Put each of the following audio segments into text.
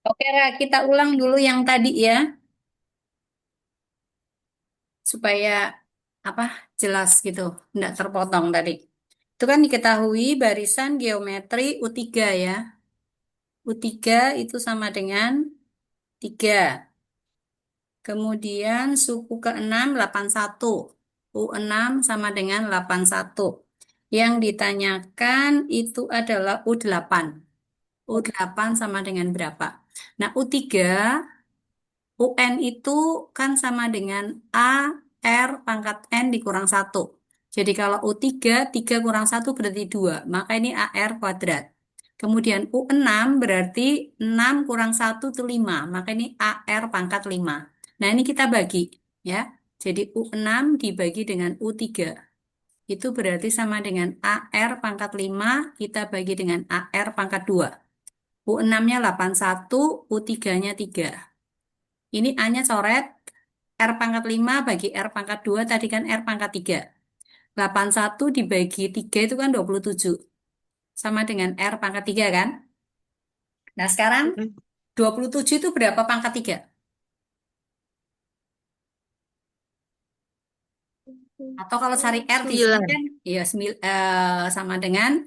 Oke, Ra, kita ulang dulu yang tadi ya, supaya apa jelas gitu, nggak terpotong tadi. Itu kan diketahui barisan geometri U3 ya. U3 itu sama dengan 3. Kemudian suku ke-6 81. U6 sama dengan 81. Yang ditanyakan itu adalah U8. U8 sama dengan berapa? Nah, U3 UN itu kan sama dengan A R pangkat N dikurang satu. Jadi kalau U3, 3 kurang satu berarti 2. Maka ini AR kuadrat. Kemudian U6 berarti 6 kurang satu itu 5. Maka ini AR pangkat 5. Nah ini kita bagi ya. Jadi U6 dibagi dengan U3. Itu berarti sama dengan AR pangkat 5. Kita bagi dengan AR pangkat 2. U6-nya 81, U3-nya 3. Ini A-nya coret, R pangkat 5 bagi R pangkat 2 tadi kan R pangkat 3. 81 dibagi 3 itu kan 27. Sama dengan R pangkat 3 kan? Nah sekarang Mm-mm. 27 itu berapa pangkat 3? Atau kalau cari R di sini 9. kan ya sama dengan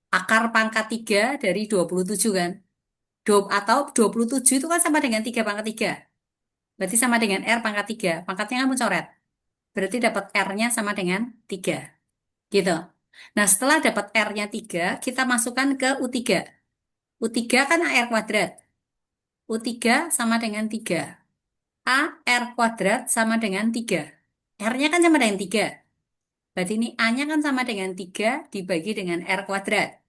akar pangkat 3 dari 27 kan? Atau 27 itu kan sama dengan 3 pangkat 3. Berarti sama dengan R pangkat 3. Pangkatnya kamu coret. Berarti dapat R-nya sama dengan 3. Gitu. Nah, setelah dapat R-nya 3, kita masukkan ke U3. U3 kan AR kuadrat. U3 sama dengan 3. AR kuadrat sama dengan 3. R-nya kan sama dengan 3. Berarti ini A-nya kan sama dengan 3 dibagi dengan R kuadrat.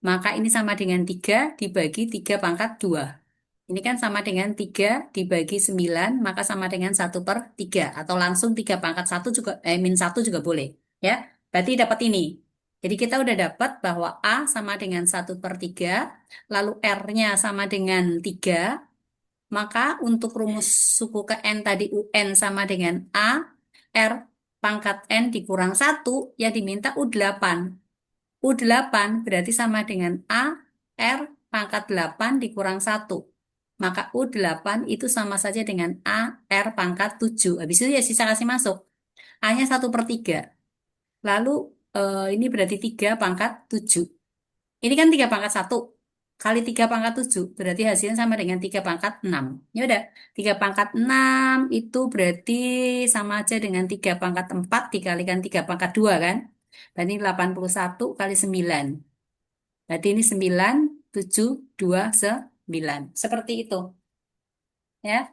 Maka ini sama dengan 3 dibagi 3 pangkat 2. Ini kan sama dengan 3 dibagi 9, maka sama dengan 1/3. Atau langsung 3 pangkat 1 juga, min 1 juga boleh. Ya, berarti dapat ini. Jadi kita udah dapat bahwa A sama dengan 1/3, lalu R-nya sama dengan 3, maka untuk rumus suku ke N tadi UN sama dengan A, R pangkat N dikurang 1, ya diminta U8. U8 berarti sama dengan A, R pangkat 8 dikurang 1. Maka U8 itu sama saja dengan A, R pangkat 7. Habis itu ya sisa kasih masuk. A-nya 1/3. Lalu ini berarti 3 pangkat 7. Ini kan 3 pangkat 1. Kali 3 pangkat 7. Berarti hasilnya sama dengan 3 pangkat 6. Ya udah, 3 pangkat 6 itu berarti sama aja dengan 3 pangkat 4 dikalikan 3 pangkat 2 kan? Berarti 81 kali 9. Berarti ini 9, 7, 2, 9. Seperti itu. Ya.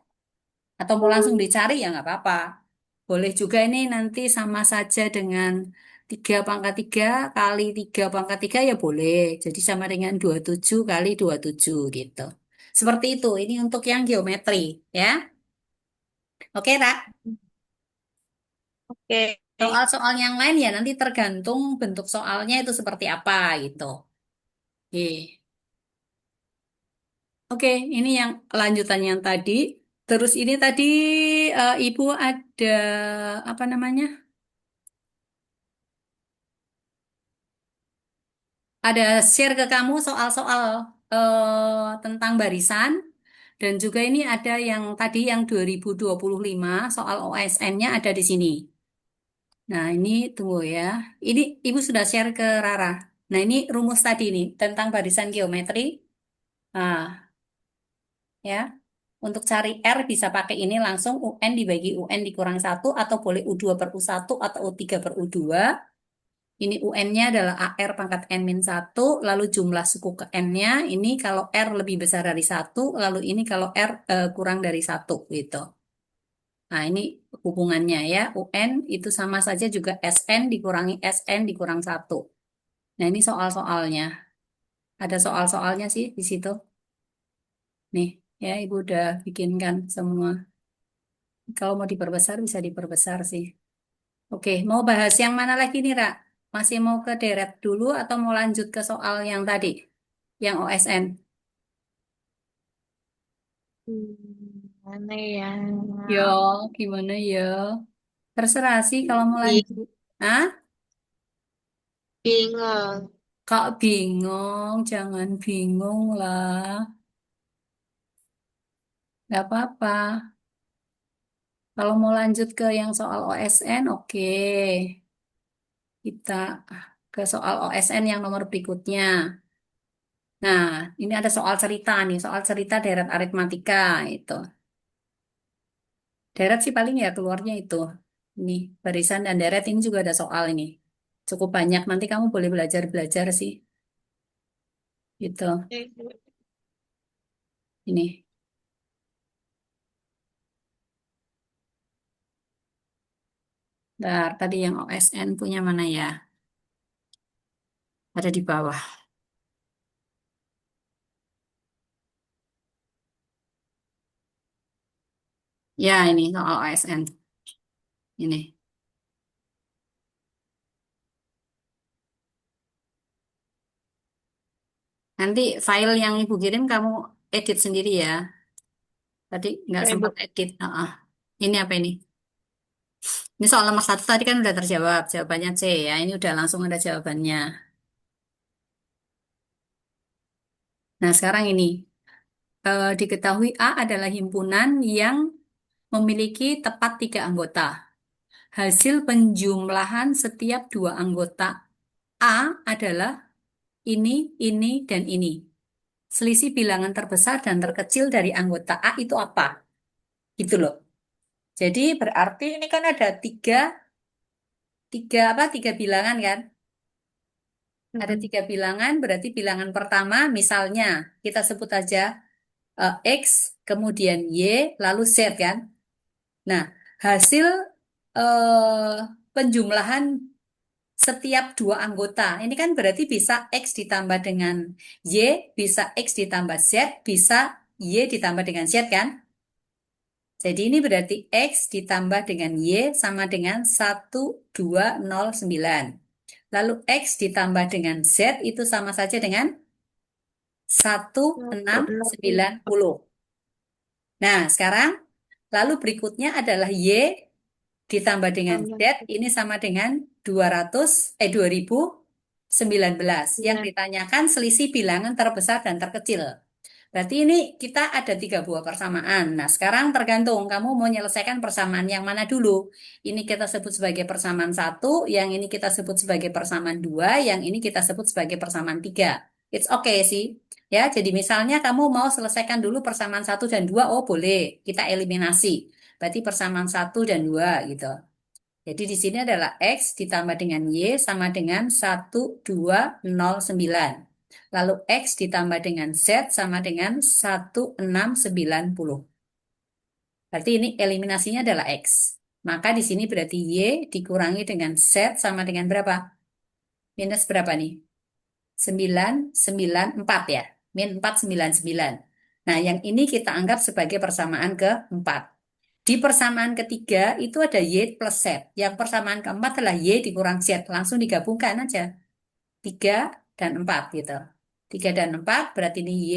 Atau mau langsung dicari ya nggak apa-apa. Boleh juga ini nanti sama saja dengan 3 pangkat 3 kali 3 pangkat 3 ya boleh. Jadi sama dengan 27 kali 27 gitu. Seperti itu. Ini untuk yang geometri. Ya. Oke, Kak. Oke. Soal-soal yang lain ya nanti tergantung bentuk soalnya itu seperti apa gitu. Oke. Oke, ini yang lanjutan yang tadi. Terus ini tadi Ibu ada apa namanya? Ada share ke kamu soal-soal tentang barisan dan juga ini ada yang tadi yang 2025 soal OSN-nya ada di sini. Nah, ini tunggu ya. Ini Ibu sudah share ke Rara. Nah, ini rumus tadi nih tentang barisan geometri. Nah, ya. Untuk cari R bisa pakai ini langsung UN dibagi UN dikurang satu atau boleh U2/U1 atau U3/U2. Ini UN-nya adalah AR pangkat N-1, lalu jumlah suku ke N-nya, ini kalau R lebih besar dari satu, lalu ini kalau R kurang dari satu gitu. Nah, ini hubungannya ya. UN itu sama saja juga SN dikurangi SN dikurang satu. Nah, ini soal-soalnya. Ada soal-soalnya sih di situ. Nih, ya Ibu udah bikinkan semua. Kalau mau diperbesar bisa diperbesar sih. Oke, mau bahas yang mana lagi nih, Ra? Masih mau ke deret dulu atau mau lanjut ke soal yang tadi, yang OSN? Mana ya? Yo, gimana ya? Terserah sih kalau mau Bing- lanjut. Ah, Bingung. Kak bingung, jangan bingung lah. Nggak apa-apa. Kalau mau lanjut ke yang soal OSN, oke. Kita ke soal OSN yang nomor berikutnya. Nah, ini ada soal cerita nih, soal cerita deret aritmatika itu. Deret sih paling ya keluarnya itu. Ini barisan dan deret ini juga ada soal ini. Cukup banyak, nanti kamu boleh belajar-belajar sih. Gitu. Ini. Bentar, tadi yang OSN punya mana ya? Ada di bawah. Ya, ini soal OSN. Ini. Nanti file yang Ibu kirim kamu edit sendiri ya. Tadi nggak Ya, sempat Ibu. edit. Ini apa ini? Ini soal nomor satu tadi kan udah terjawab. Jawabannya C ya. Ini udah langsung ada jawabannya. Nah, sekarang ini. Diketahui A adalah himpunan yang memiliki tepat tiga anggota. Hasil penjumlahan setiap dua anggota A adalah ini, dan ini. Selisih bilangan terbesar dan terkecil dari anggota A itu apa? Gitu loh. Jadi berarti ini kan ada tiga bilangan kan? Ada Mm-mm. tiga bilangan, berarti bilangan pertama misalnya kita sebut aja X, kemudian Y, lalu Z kan? Nah, hasil penjumlahan setiap dua anggota ini kan berarti bisa X ditambah dengan Y, bisa X ditambah Z, bisa Y ditambah dengan Z kan? Jadi ini berarti X ditambah dengan Y sama dengan 1209. Lalu X ditambah dengan Z itu sama saja dengan Satu, enam, lima. 1690. Nah, sekarang lalu berikutnya adalah Y ditambah dengan Z Tambah ini sama dengan 2019. Yang sembilan. ditanyakan selisih bilangan terbesar dan terkecil. Berarti ini kita ada tiga buah persamaan. Nah, sekarang tergantung kamu mau menyelesaikan persamaan yang mana dulu. Ini kita sebut sebagai persamaan satu, yang ini kita sebut sebagai persamaan dua, yang ini kita sebut sebagai persamaan tiga. It's okay sih. Ya, jadi misalnya kamu mau selesaikan dulu persamaan satu dan dua, oh boleh, kita eliminasi. Berarti persamaan satu dan dua gitu. Jadi di sini adalah X ditambah dengan Y sama dengan 1209. Lalu X ditambah dengan Z sama dengan 1690. Berarti ini eliminasinya adalah X. Maka di sini berarti Y dikurangi dengan Z sama dengan berapa? Minus berapa nih? 994 ya. Min 499. Nah, yang ini kita anggap sebagai persamaan keempat. Di persamaan ketiga itu ada Y plus Z. Yang persamaan keempat adalah Y dikurang Z. Langsung digabungkan aja. 3 dan 4 gitu. 3 dan 4 berarti ini Y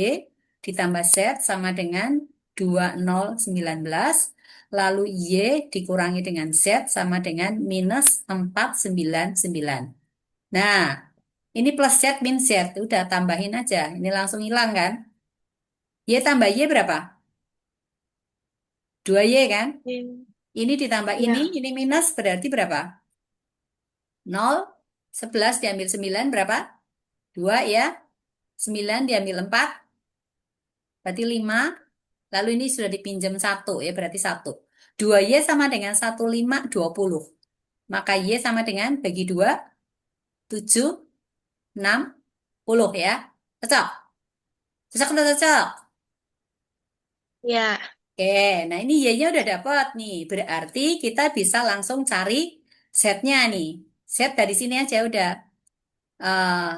ditambah Z sama dengan 2019. Lalu Y dikurangi dengan Z sama dengan minus 499. Nah, ini plus Z min Z. Udah tambahin aja. Ini langsung hilang kan? Y tambah Y berapa? 2Y kan? Ini ditambah Ya, ini minus berarti berapa? 0, 11 diambil 9 berapa? 2 ya. 9 diambil 4 berarti 5. Lalu ini sudah dipinjam 1 ya berarti 1. 2Y sama dengan 15, 20. Maka Y sama dengan bagi 2, 7, 60 ya. Cocok? Cocok atau cocok? ya, Oke, nah ini Y-nya udah dapat nih. Berarti kita bisa langsung cari Z-nya nih. Z dari sini aja udah. Eh,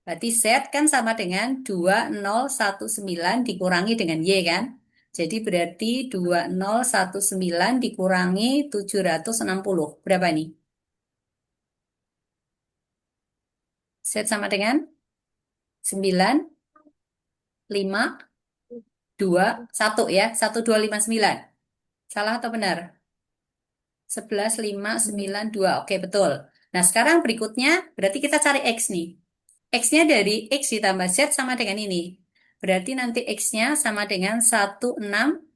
Berarti Z kan sama dengan 2019 dikurangi dengan Y kan? Jadi berarti 2019 dikurangi 760. Berapa nih? Z sama dengan 9, 5, 2, 1 ya. 1259. Salah atau benar? 11, 5, 9, 2. Oke, betul. Nah, sekarang berikutnya berarti kita cari X nih. X-nya dari X ditambah Z sama dengan ini. Berarti nanti X-nya sama dengan 1690.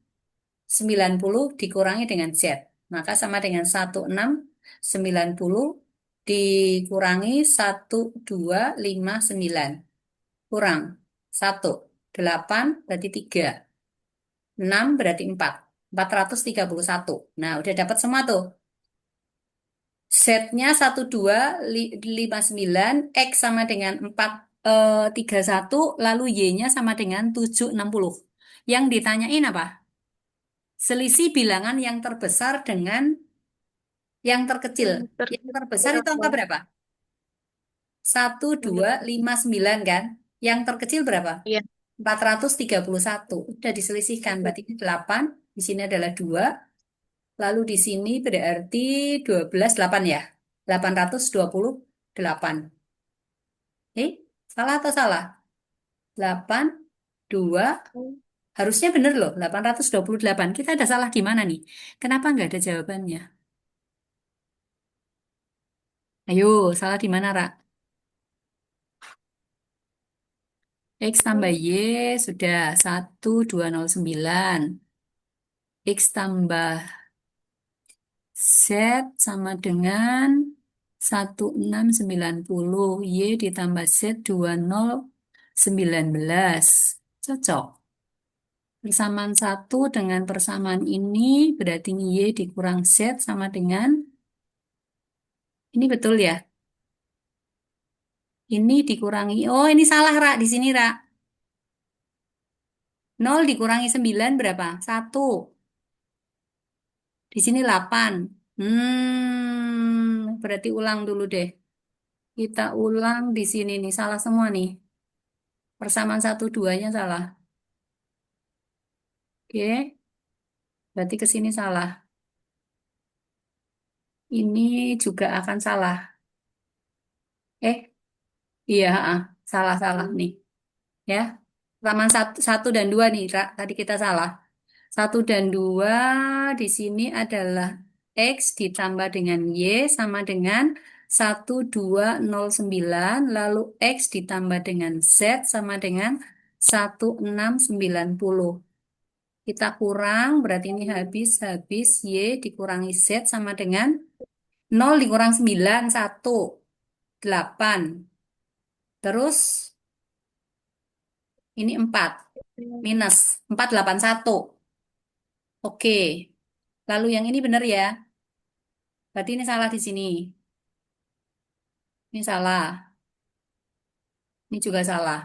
90 dikurangi dengan Z. Maka sama dengan 1690 dikurangi 1259. Kurang 1. 8 berarti 3. 6 berarti 4. 431. Nah, udah dapat semua tuh. Z-nya 1259, X sama dengan 431, lalu Y-nya sama dengan 760. Yang ditanyain apa? Selisih bilangan yang terbesar dengan yang terkecil. Yang Yang terkecil terbesar itu apa? angka berapa? Satu Yang dua lima sembilan kan? Yang terkecil berapa? Iya. 431. Udah diselisihkan. Berarti ini 8. Di sini adalah 2. Lalu di sini berarti 12 8 ya. 828. Eh, salah atau salah? 8 2 harusnya bener loh. 828. Kita ada salah di mana nih? Kenapa nggak ada jawabannya? Ayo, salah di mana, Ra? X tambah Y sudah 1209. X tambah Z sama dengan 1690. Y ditambah Z 2019. Cocok. Persamaan satu dengan persamaan ini berarti Y dikurang Z sama dengan, ini betul ya? Ini dikurangi, oh ini salah Ra, di sini Ra. 0 dikurangi 9 berapa? 1. Di sini 8. Berarti ulang dulu deh. Kita ulang di sini nih, salah semua nih. Persamaan satu duanya salah. Oke, berarti ke sini salah. Ini juga akan salah. Eh, iya, salah-salah nih. Ya, persamaan satu dan dua nih, Ra. Tadi kita salah. Satu dan dua di sini adalah X ditambah dengan Y sama dengan 1209, lalu X ditambah dengan Z sama dengan 1690. Kita kurang, berarti ini habis Y dikurangi Z sama dengan 0 dikurang 9 1 8. Terus ini 4 minus 481. Oke, lalu yang ini benar ya. Berarti ini salah di sini. Ini salah. Ini juga salah.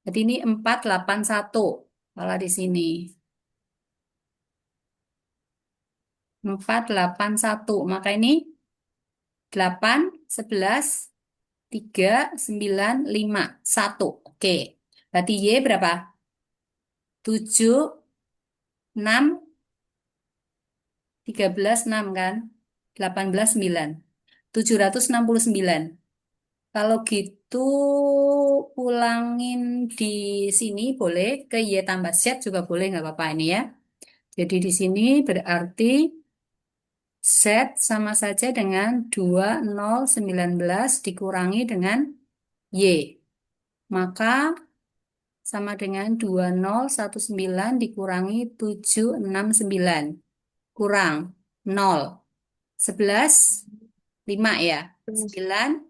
Jadi ini 481. Salah di sini. 481. Maka ini 8, 11, 3, 9, 5, 1. Oke. Berarti Y berapa? 7, 6, 13, 6 kan? 18, 9. 769. Kalau gitu ulangin di sini boleh. Ke Y tambah Z juga boleh. Nggak apa-apa ini ya. Jadi di sini berarti Z sama saja dengan 2019 dikurangi dengan Y. Maka sama dengan 2019 dikurangi 769. Kurang 0. 11, 5 ya. 9,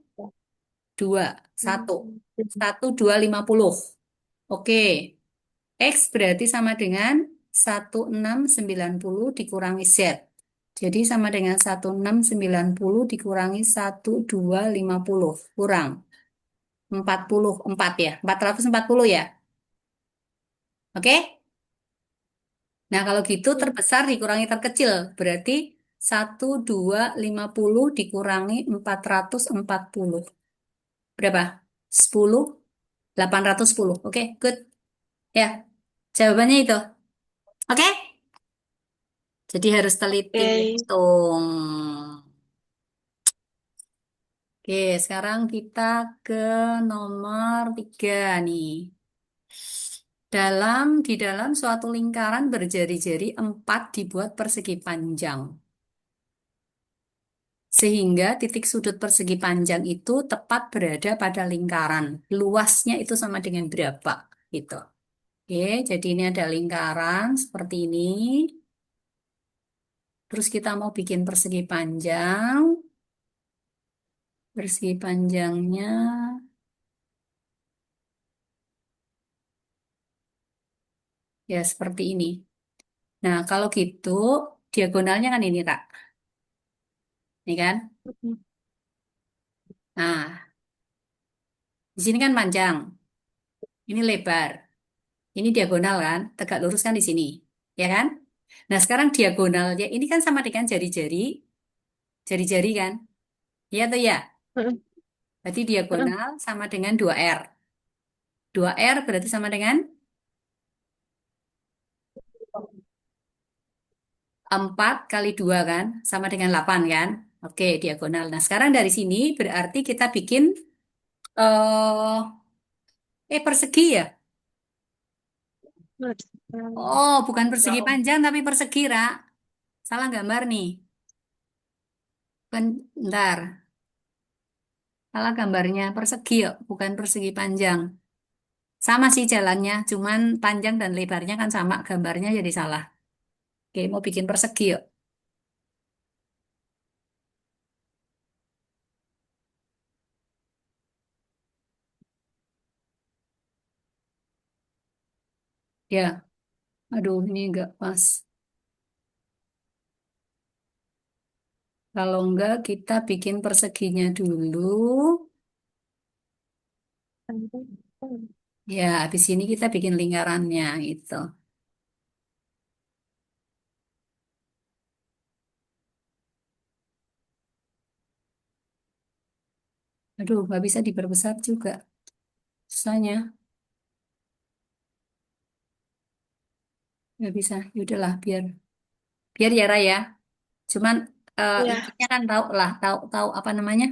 2, 1. 1250. Oke. X berarti sama dengan 1690 dikurangi Z. Jadi sama dengan 1690 dikurangi 1250. Kurang 44 ya. 440 ya. Oke? Nah kalau gitu terbesar dikurangi terkecil. Berarti 1250 dikurangi 440. Berapa? 10, 810. Oke, good. Ya, jawabannya itu. Oke? Jadi harus teliti Oke. hitung. Oke, sekarang kita ke nomor 3 nih. Di dalam suatu lingkaran berjari-jari 4 dibuat persegi panjang. Sehingga titik sudut persegi panjang itu tepat berada pada lingkaran. Luasnya itu sama dengan berapa? Gitu. Oke, jadi ini ada lingkaran seperti ini. Terus kita mau bikin persegi panjang. Persegi panjangnya ya seperti ini. Nah, kalau gitu diagonalnya kan ini, Kak. Ini kan? Mm-mm. Nah, di sini kan panjang. Ini lebar. Ini diagonal kan? Tegak lurus kan di sini. Ya kan? Nah, sekarang diagonalnya ini kan sama dengan jari-jari. Jari-jari kan? Iya atau ya? Mm-mm. Berarti Mm-mm. diagonal sama dengan 2R. 2R berarti sama dengan 4 kali 2 kan? Sama dengan 8 kan? Oke, diagonal. Nah, sekarang dari sini berarti kita bikin persegi ya? Oh, bukan persegi Panjang. panjang tapi persegi, Ra. Salah gambar nih. Bentar. Salah gambarnya persegi ya, bukan persegi panjang. Sama sih jalannya, cuman panjang dan lebarnya kan sama, gambarnya jadi salah. Oke, mau bikin persegi yuk. Ya, aduh ini enggak pas. Kalau enggak, kita bikin perseginya dulu. Ya, habis ini kita bikin lingkarannya gitu. Aduh, nggak bisa diperbesar juga. Susahnya, nggak bisa. Yaudahlah, biar biar ya Raya. Cuman Iya. intinya kan tahu lah, tahu tahu apa namanya.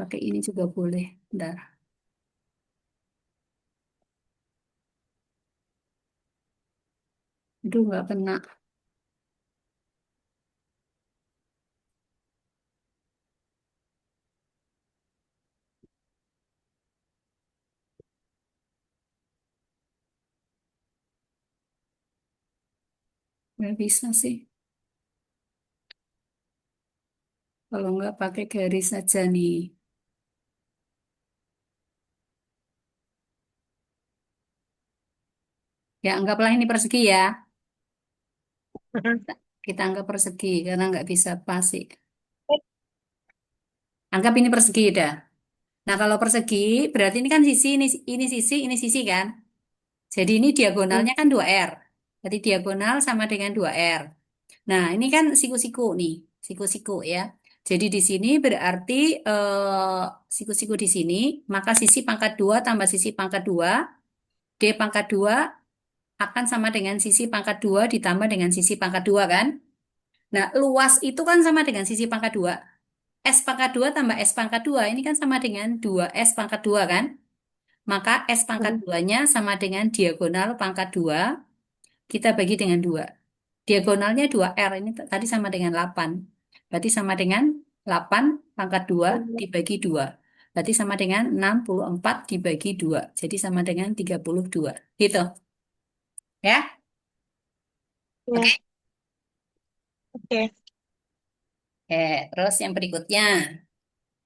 Pakai ini juga boleh. Bentar. Aduh, nggak kena. Nggak bisa sih. Kalau nggak pakai garis saja nih. Ya, anggaplah ini persegi ya. Mm-mm. Kita anggap persegi karena nggak bisa pas sih. Anggap ini persegi dah. Nah, kalau persegi berarti ini kan sisi, ini sisi kan. Jadi ini diagonalnya kan 2R. Berarti diagonal sama dengan 2R. Nah, ini kan siku-siku nih, siku-siku ya. Jadi di sini berarti siku-siku di sini, maka sisi pangkat 2 tambah sisi pangkat 2, D pangkat 2 akan sama dengan sisi pangkat 2 ditambah dengan sisi pangkat 2 kan? Nah, luas itu kan sama dengan sisi pangkat 2. S pangkat 2 tambah S pangkat 2 ini kan sama dengan 2S pangkat 2 kan? Maka S pangkat Mm-mm. 2-nya sama dengan diagonal pangkat 2, kita bagi dengan 2. Diagonalnya 2R, ini tadi sama dengan 8. Berarti sama dengan 8 pangkat 2 dibagi 2. Berarti sama dengan 64 dibagi 2. Jadi sama dengan 32. Gitu. Ya? Iya. Oke. Oke. Terus yang berikutnya.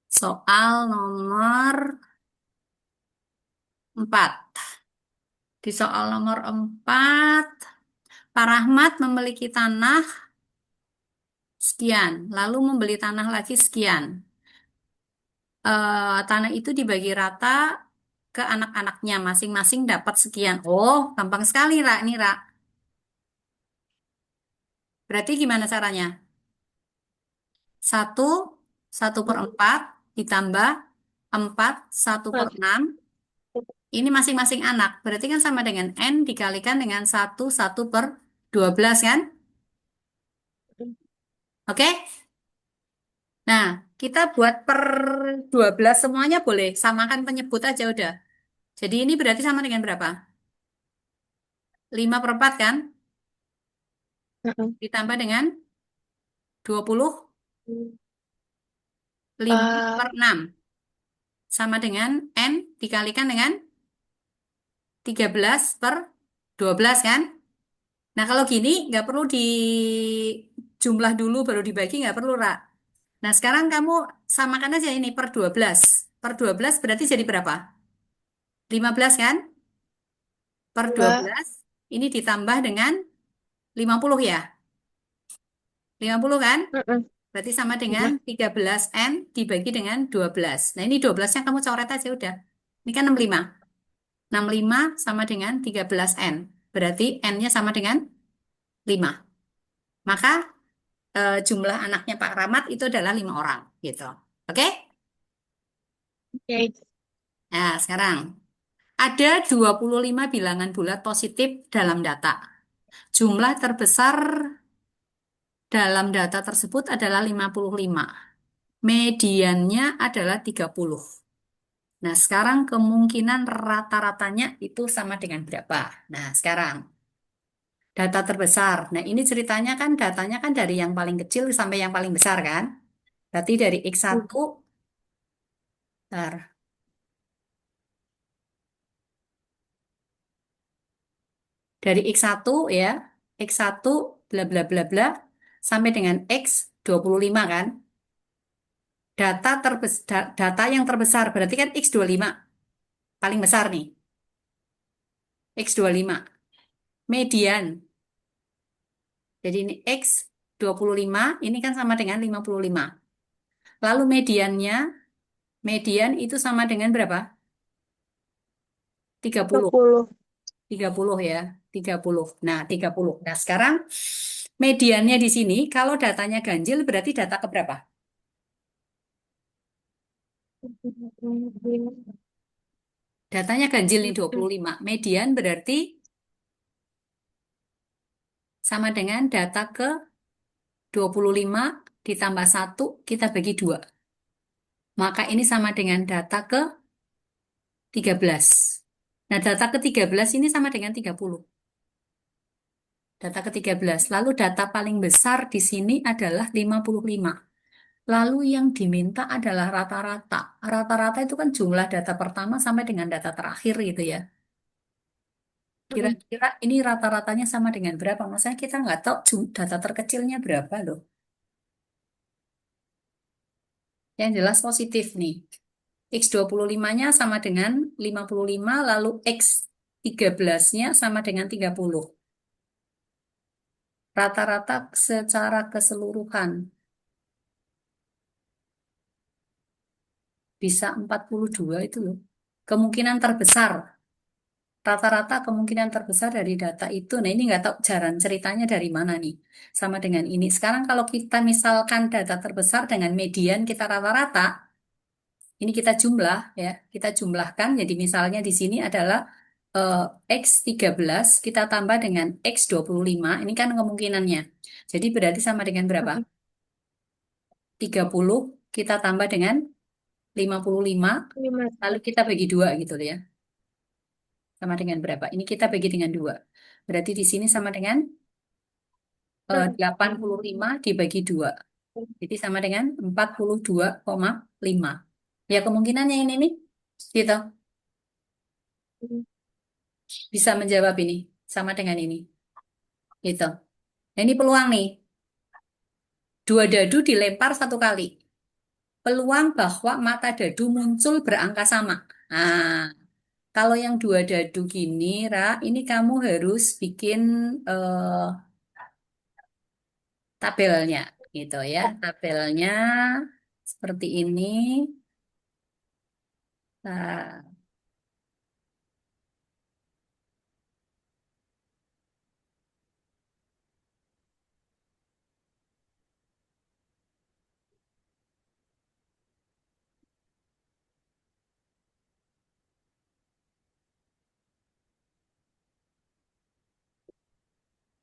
Soal nomor 4. Di soal nomor 4, Pak Rahmat memiliki tanah sekian, lalu membeli tanah lagi sekian. Tanah itu dibagi rata ke anak-anaknya, masing-masing dapat sekian. Oh, gampang sekali, Ra. Ini, Ra. Berarti gimana caranya? Satu, 1/4 ditambah 4, 1/6. Ini masing-masing anak. Berarti kan sama dengan N dikalikan dengan 1/12 kan? Oke? Nah, kita buat per 12 semuanya boleh. Samakan penyebut aja udah. Jadi ini berarti sama dengan berapa? 5/4 kan? Mm-mm. Ditambah dengan 20, lima Eh, per 6. Sama dengan N dikalikan dengan 13/12 kan? Nah, kalau gini nggak perlu dijumlah dulu baru dibagi, nggak perlu, Ra. Nah, sekarang kamu samakan aja ini per 12. Per 12 berarti jadi berapa? 15 kan? Per dua Iya. belas ini ditambah dengan 50 ya. 50 kan? Mm-mm. Berarti sama dengan Iya. 13N dibagi dengan 12. Nah, ini 12-nya kamu coret aja udah. Ini kan 65. 65 sama dengan 13N. Berarti N-nya sama dengan 5. Maka jumlah anaknya Pak Rahmat itu adalah 5 orang gitu. Oke? Oke. Nah, sekarang ada 25 bilangan bulat positif dalam data. Jumlah terbesar dalam data tersebut adalah 55. Mediannya adalah 30. Nah, sekarang kemungkinan rata-ratanya itu sama dengan berapa? Nah, sekarang data terbesar. Nah, ini ceritanya kan datanya kan dari yang paling kecil sampai yang paling besar kan? Berarti dari Mm. X1, bentar. Dari X1 ya, X1 bla bla bla bla sampai dengan X25 kan? Data yang terbesar berarti kan X25 paling besar nih. X25 median. Jadi ini X25 ini kan sama dengan 55. Lalu median itu sama dengan berapa? 30. 20. 30 ya, 30. Nah, 30. Nah, sekarang mediannya di sini kalau datanya ganjil berarti data keberapa? Datanya ganjil nih 25. Median berarti sama dengan data ke 25 ditambah 1 kita bagi 2. Maka ini sama dengan data ke 13. Nah, data ke 13 ini sama dengan 30. Data ke 13. Lalu data paling besar di sini adalah 55. Lalu yang diminta adalah rata-rata. Rata-rata itu kan jumlah data pertama sampai dengan data terakhir gitu ya. Mm-mm. Kira-kira ini rata-ratanya sama dengan berapa? Maksudnya kita nggak tahu data terkecilnya berapa loh. Yang jelas positif nih. X25-nya sama dengan 55, lalu X13-nya sama dengan 30. Rata-rata secara keseluruhan bisa 42 itu loh. Kemungkinan terbesar, rata-rata kemungkinan terbesar dari data itu. Nah, ini nggak tahu jalan ceritanya dari mana nih. Sama dengan ini. Sekarang kalau kita misalkan data terbesar dengan median kita rata-rata, ini kita jumlah ya, kita jumlahkan. Jadi misalnya di sini adalah eh, X13 kita tambah dengan X25, ini kan kemungkinannya. Jadi berarti sama dengan berapa? Mm-mm. 30 kita tambah dengan 55 Lima. lalu kita bagi 2 gitu ya. Sama dengan berapa? Ini kita bagi dengan 2. Berarti di sini sama dengan Mm. 85 dibagi 2. Jadi sama dengan 42,5. Ya kemungkinannya ini nih, gitu. Bisa menjawab ini. Sama dengan ini. Gitu. Nah, ini peluang nih. Dua dadu dilempar satu kali. Peluang bahwa mata dadu muncul berangka sama. Nah, kalau yang dua dadu gini, Ra, ini kamu harus bikin eh, tabelnya, gitu ya. Tabelnya seperti ini. Nah,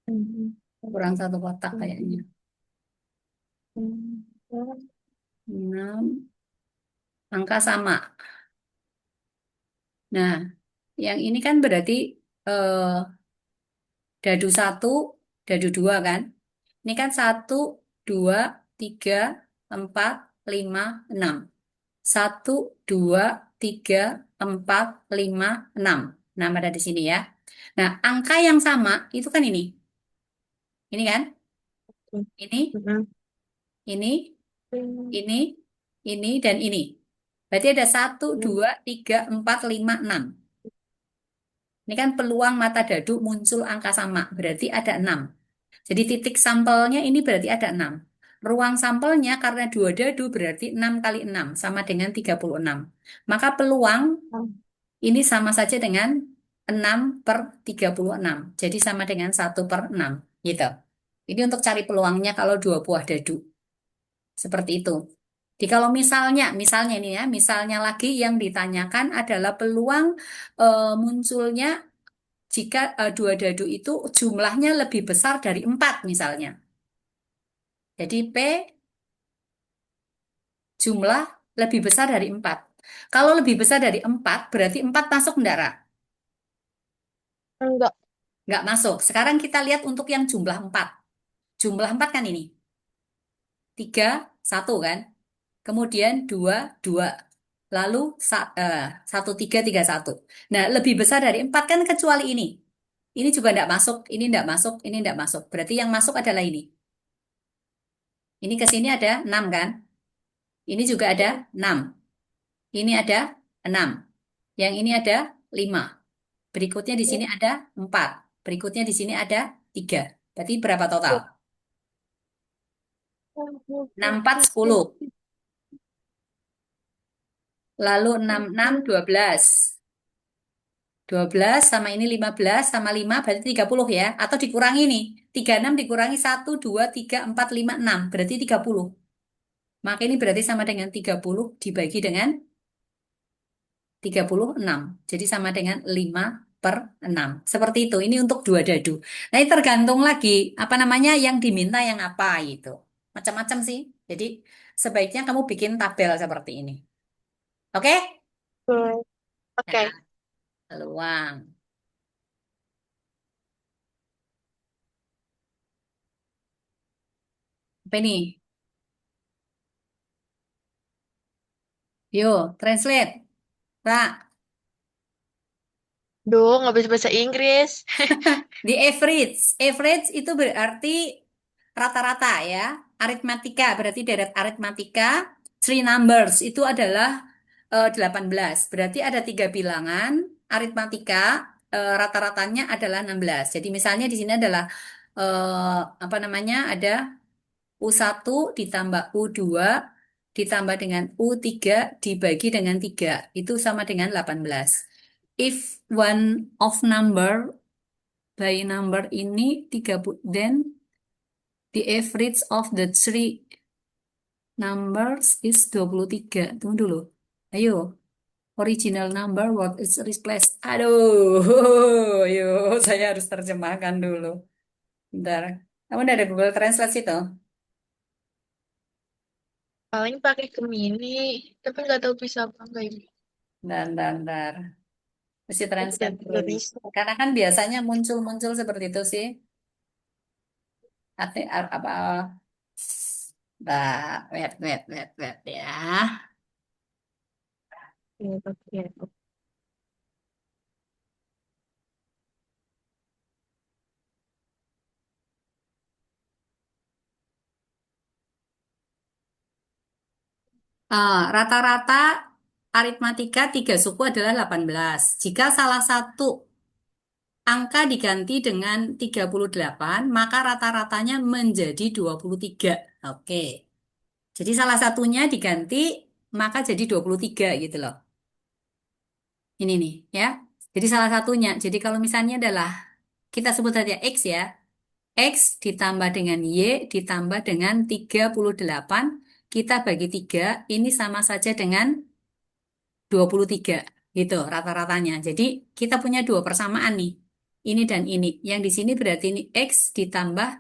Mm. kurang satu kotak kayaknya. Mm. Mm. 6, angka sama. Nah, yang ini kan berarti eh, dadu satu, dadu dua kan? Ini kan 1, 2, 3, 4, 5, 6. 1, 2, 3, 4, 5, 6. 6 ada di sini ya. Nah, angka yang sama itu kan ini. Ini kan? Ini, Mm-mm. ini, Mm. ini, ini, dan ini. Berarti ada satu, Mm. 2, 3, 4, 5, 6. Ini kan peluang mata dadu muncul angka sama. Berarti ada 6. Jadi titik sampelnya ini berarti ada 6. Ruang sampelnya karena dua dadu berarti 6 kali 6 sama dengan 36. Maka peluang ini sama saja dengan 6 per 36. Jadi sama dengan 1/6. Gitu. Ini untuk cari peluangnya kalau dua buah dadu. Seperti itu. Jadi kalau misalnya ini ya, misalnya lagi yang ditanyakan adalah peluang munculnya jika dua dadu itu jumlahnya lebih besar dari 4 misalnya. Jadi P jumlah lebih besar dari 4. Kalau lebih besar dari 4 berarti 4 masuk enggak, Ra? Enggak. Enggak masuk. Sekarang kita lihat untuk yang jumlah 4. Jumlah 4 kan ini. 3 1 kan? Kemudian 2 2. Lalu 1, 3 3 1. Nah, lebih besar dari 4 kan kecuali ini. Ini juga enggak masuk, ini enggak masuk, ini enggak masuk. Berarti yang masuk adalah ini. Ini ke sini ada 6 kan? Ini juga ada 6. Ini ada 6. Yang ini ada 5. Berikutnya di sini ada 4. Berikutnya di sini ada 3. Berarti berapa total? 6 4 10. Lalu 6 6 12. 12 sama ini 15 sama 5 berarti 30 ya. Atau dikurangi nih. 36 dikurangi 1, 2, 3, 4, 5, 6. Berarti 30. Maka ini berarti sama dengan 30 dibagi dengan 36. Jadi sama dengan 5/6. Seperti itu. Ini untuk dua dadu. Nah, ini tergantung lagi apa namanya yang diminta yang apa gitu. Macam-macam sih. Jadi sebaiknya kamu bikin tabel seperti ini. Oke? Hmm. Nah, Oke. peluang. Apa ini? Yo, translate. Pak, Duh, nggak bisa bahasa Inggris. di average. Average itu berarti rata-rata ya. Aritmatika berarti deret aritmatika. Three numbers itu adalah 18. Berarti ada tiga bilangan. Aritmatika rata-ratanya adalah 16. Jadi misalnya di sini adalah apa namanya? Ada U1 ditambah U2 ditambah dengan U3 dibagi dengan 3. Itu sama dengan 18. If one of number by number ini 30, then the average of the three numbers is 23. Tunggu dulu. Ayo. Original number what is replaced. Aduh. Ayo, saya harus terjemahkan dulu. Bentar. Kamu udah ada Google Translate itu? Paling pakai Gemini, tapi nggak tahu bisa apa enggak ini. Bentar. Mesti Dan translate dulu nih. Indonesia. Karena kan biasanya muncul-muncul seperti itu sih. Apa? Nah, wait ya. Oke, oke. Rata-rata aritmatika tiga suku adalah 18. Jika salah satu angka diganti dengan 38, maka rata-ratanya menjadi 23. Oke. Jadi salah satunya diganti, maka jadi 23 gitu loh. Ini nih, ya. Jadi salah satunya. Jadi kalau misalnya adalah, kita sebut saja X ya. X ditambah dengan Y ditambah dengan 38, kita bagi 3, ini sama saja dengan 23 gitu rata-ratanya. Jadi kita punya dua persamaan nih. Ini dan ini. Yang di sini berarti ini X ditambah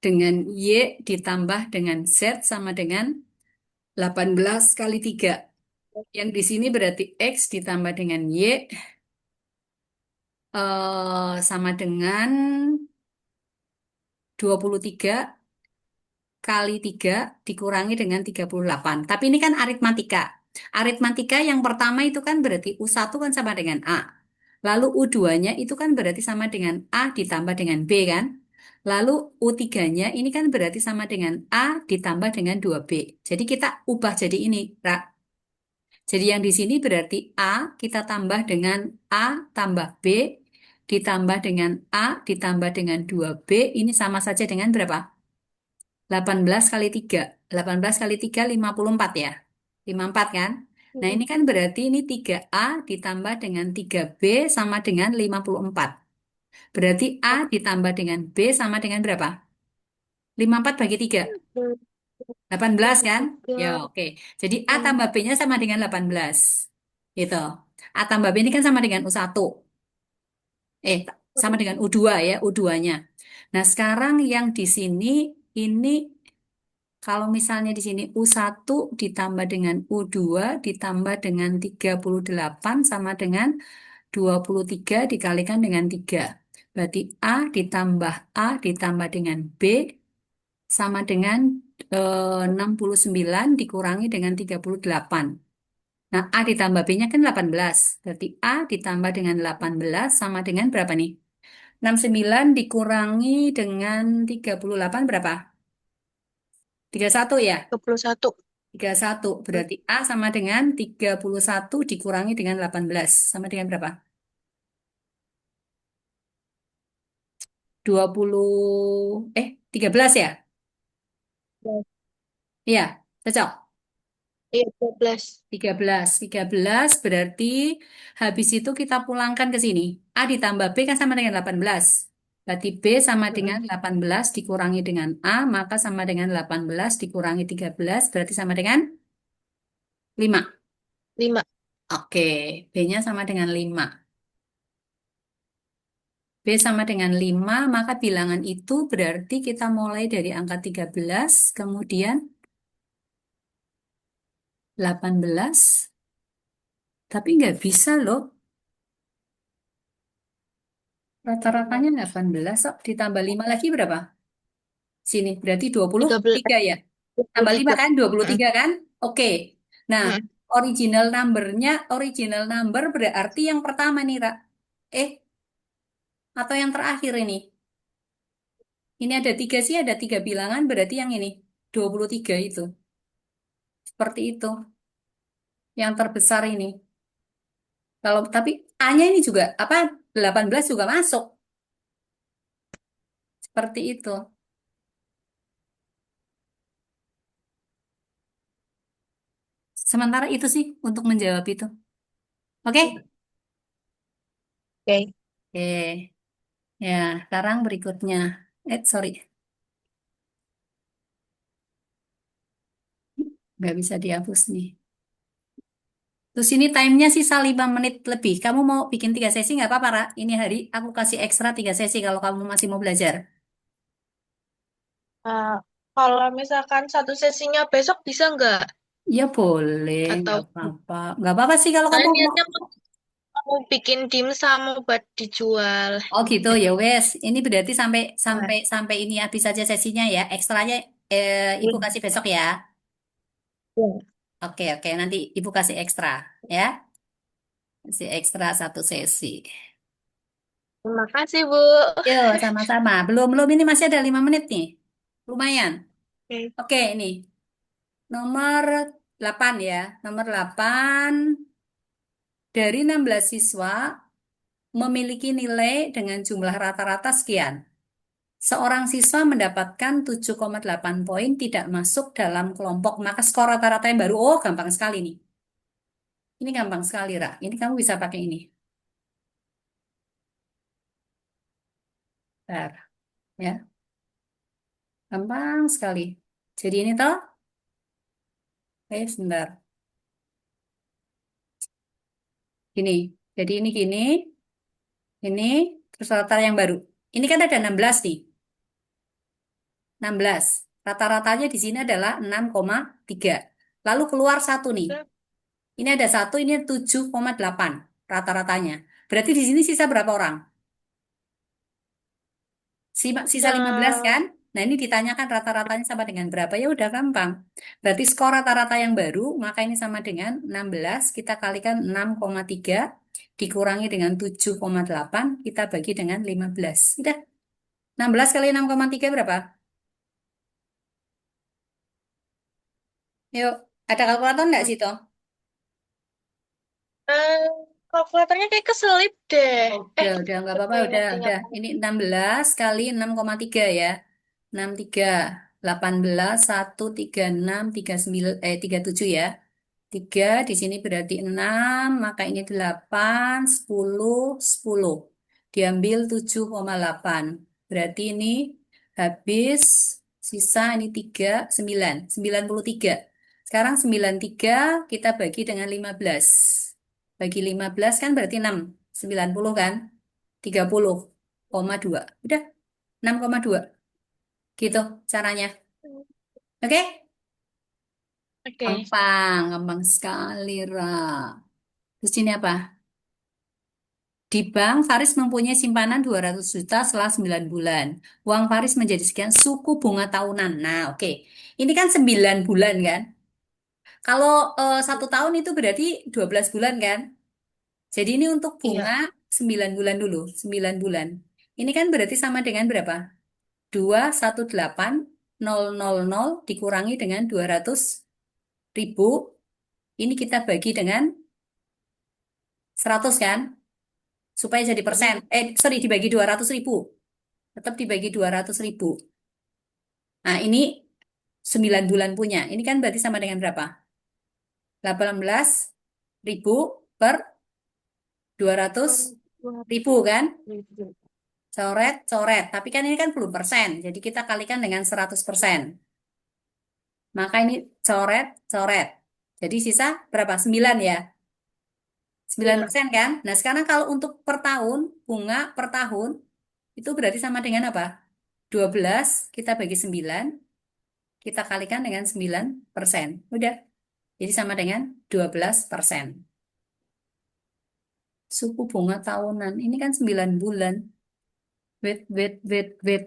dengan Y ditambah dengan Z sama dengan 18 kali 3. Yang di sini berarti X ditambah dengan Y sama dengan 23 kali 3 dikurangi dengan 38. Tapi ini kan aritmatika. Aritmatika yang pertama itu kan berarti U1 kan sama dengan A. Lalu U2-nya itu kan berarti sama dengan A ditambah dengan B kan? Lalu U3-nya ini kan berarti sama dengan A ditambah dengan 2B. Jadi kita ubah jadi ini, Ra. Jadi yang di sini berarti A kita tambah dengan A tambah B ditambah dengan A ditambah dengan 2B ini sama saja dengan berapa? 18 kali 3. 18 kali 3 54 ya. 54 kan? Nah Mm-mm. ini kan berarti ini 3A ditambah dengan 3B sama dengan 54. Berarti A ditambah dengan B sama dengan berapa? 54 bagi 3. 18 kan? Ya Tiga. oke. Jadi A Mm. tambah B-nya sama dengan 18. Gitu. A tambah B ini kan sama dengan U1. Sama dengan U2 ya, U2-nya. Nah, sekarang yang di sini ini kalau misalnya di sini U1 ditambah dengan U2 ditambah dengan 38 sama dengan 23 dikalikan dengan 3. Berarti A ditambah dengan B sama dengan 69 dikurangi dengan 38. Nah, A ditambah B-nya kan 18. Berarti A ditambah dengan 18 sama dengan berapa nih? 69 dikurangi dengan 38 berapa? 31 ya? 21. 31. Berarti A sama dengan 31 dikurangi dengan 18. Sama dengan berapa? 13 ya? Iya, cocok. Iya, 12. 13 berarti habis itu kita pulangkan ke sini. A ditambah B kan sama dengan 18. Berarti B sama dengan Mm-mm. 18 dikurangi dengan A, maka sama dengan 18 dikurangi 13, berarti sama dengan 5. 5. Oke, B-nya sama dengan 5. B sama dengan 5, maka bilangan itu berarti kita mulai dari angka 13, kemudian 18, tapi nggak bisa loh. Rata-ratanya 18, kok ditambah 5 lagi berapa? Sini, berarti dua puluh 13. tiga ya. Tambah 5 23. kan, dua puluh Mm-mm. tiga kan? Oke. Nah, Mm-mm. original number berarti yang pertama nih, Ra. Eh, atau yang terakhir ini. Ini ada 3 sih, ada 3 bilangan, berarti yang ini. 23 itu. Seperti itu. Yang terbesar ini. Kalau tapi A-nya ini juga, apa, 18 juga masuk. Seperti itu. Sementara itu sih untuk menjawab itu. Oke? Oke. Oke. Ya, sekarang berikutnya. Sorry. Nggak bisa dihapus nih. Terus ini timenya sisa 5 menit lebih. Kamu mau bikin 3 sesi nggak apa-apa, Ra? Ini hari aku kasih ekstra 3 sesi kalau kamu masih mau belajar. Ah, kalau misalkan satu sesinya besok bisa nggak? Ya boleh, nggak Atau apa-apa. Nggak apa-apa sih kalau saya kamu mau. niatnya mau bikin dimsum buat dijual. Oh gitu ya wes. Ini berarti sampai Nah, sampai sampai ini habis saja sesinya ya. Ekstranya Ibu iya. kasih besok ya. Iya. Oke oke nanti Ibu kasih ekstra ya. Kasih ekstra 1 sesi. Terima kasih, Bu. Yuk sama-sama. Belum belum ini masih ada 5 menit nih. Lumayan. Oke. Oke ini. Nomor 8 ya. Nomor 8 dari 16 siswa memiliki nilai dengan jumlah rata-rata sekian. Seorang siswa mendapatkan 7,8 poin tidak masuk dalam kelompok. Maka skor rata-rata yang baru. Oh, gampang sekali nih. Ini gampang sekali, Ra. Ini kamu bisa pakai ini. Bentar, ya. Gampang sekali. Jadi ini toh. Sebentar. Gini. Jadi ini gini. Ini. Terus rata yang baru. Ini kan ada 16 nih. 16. Rata-ratanya di sini adalah 6,3. Lalu keluar satu nih. Ini ada satu, ini 7,8 rata-ratanya. Berarti di sini sisa berapa orang? Sisa 15 Nah, kan? Nah ini ditanyakan rata-ratanya sama dengan berapa? Ya udah gampang. Berarti skor rata-rata yang baru, maka ini sama dengan 16. Kita kalikan 6,3. dikurangi dengan 7,8 kita bagi dengan 15. Udah, 16 kali 6,3 berapa? Yuk, ada kalkulator nggak sih, Toh? Eh, kalkulatornya kayak keselip deh. Udah, nggak apa-apa, Coba ingat-ingat. udah. Ini 16 kali 6,3 ya. 63, 18, 1, 36, 39, 37 ya. 3 di sini berarti 6, maka ini 8, 10, 10. Diambil 7,8. Berarti ini habis sisa ini 3, 9, 93. Sekarang 93 kita bagi dengan 15. Bagi 15 kan berarti 6, 90 kan? 30,2. Udah, 6,2. Gitu caranya. Oke? Oke. Gampang, gampang sekali, Ra. Terus ini apa? Di bank, Faris mempunyai simpanan 200 juta setelah 9 bulan. Uang Faris menjadi sekian suku bunga tahunan. Nah, oke. Ini kan 9 bulan kan? Kalau 1 tahun itu berarti 12 bulan kan? Jadi ini untuk bunga Iya. 9 bulan dulu. 9 bulan. Ini kan berarti sama dengan berapa? 218.000 dikurangi dengan 200.000. Ini kita bagi dengan 100 kan? Supaya jadi persen. Mm-mm. Sorry, dibagi 200.000. Tetap dibagi 200.000. Nah, ini 9 bulan punya. Ini kan berarti sama dengan berapa? 18.000 per 200.000 kan? Coret, coret. Tapi kan ini kan belum persen. Jadi kita kalikan dengan 100%. Maka ini coret, coret. Jadi sisa berapa? 9 ya? 9 Iya. persen kan? Nah, sekarang kalau untuk per tahun, bunga per tahun, itu berarti sama dengan apa? 12 kita bagi 9, kita kalikan dengan 9%. Udah. Jadi sama dengan 12%. Suku bunga tahunan. Ini kan 9 bulan. Wait, wait, wait, wait.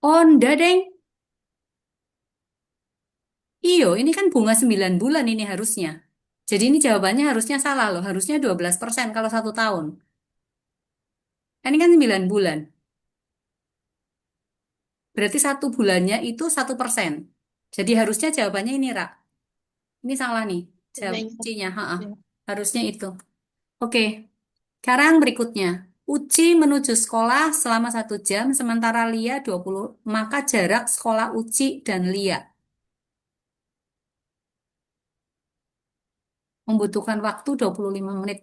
Oh, enggak, Deng. Iyo, ini kan bunga 9 bulan ini harusnya. Jadi ini jawabannya harusnya salah loh. Harusnya 12% kalau 1 tahun. Ini kan 9 bulan. Berarti 1 bulannya itu 1%. Jadi harusnya jawabannya ini, Ra. Ini salah nih. Jawab Coba C-nya. Ha-ha. ingat. Harusnya itu. Oke. Sekarang berikutnya. Uci menuju sekolah selama 1 jam, sementara Lia 20. Maka jarak sekolah Uci dan Lia membutuhkan waktu 25 menit.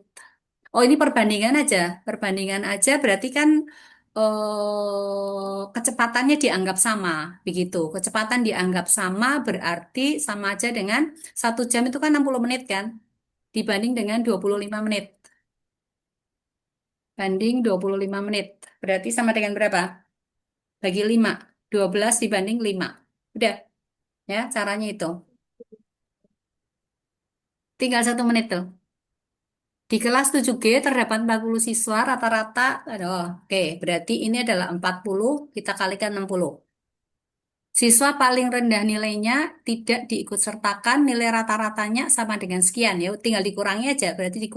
Oh, ini perbandingan aja. Perbandingan aja berarti kan kecepatannya dianggap sama. Begitu. Kecepatan dianggap sama berarti sama aja dengan 1 jam itu kan 60 menit kan? Dibanding dengan 25 menit. Banding 25 menit. Berarti sama dengan berapa? Bagi 5. 12 dibanding 5. Udah, ya caranya itu. Tinggal 1 menit tuh. Di kelas 7G terdapat 40 siswa rata-rata. Aduh, oke, berarti ini adalah 40, kita kalikan 60. Siswa paling rendah nilainya tidak diikut sertakan, nilai rata-ratanya sama dengan sekian ya. Tinggal dikurangi aja, berarti dikurangi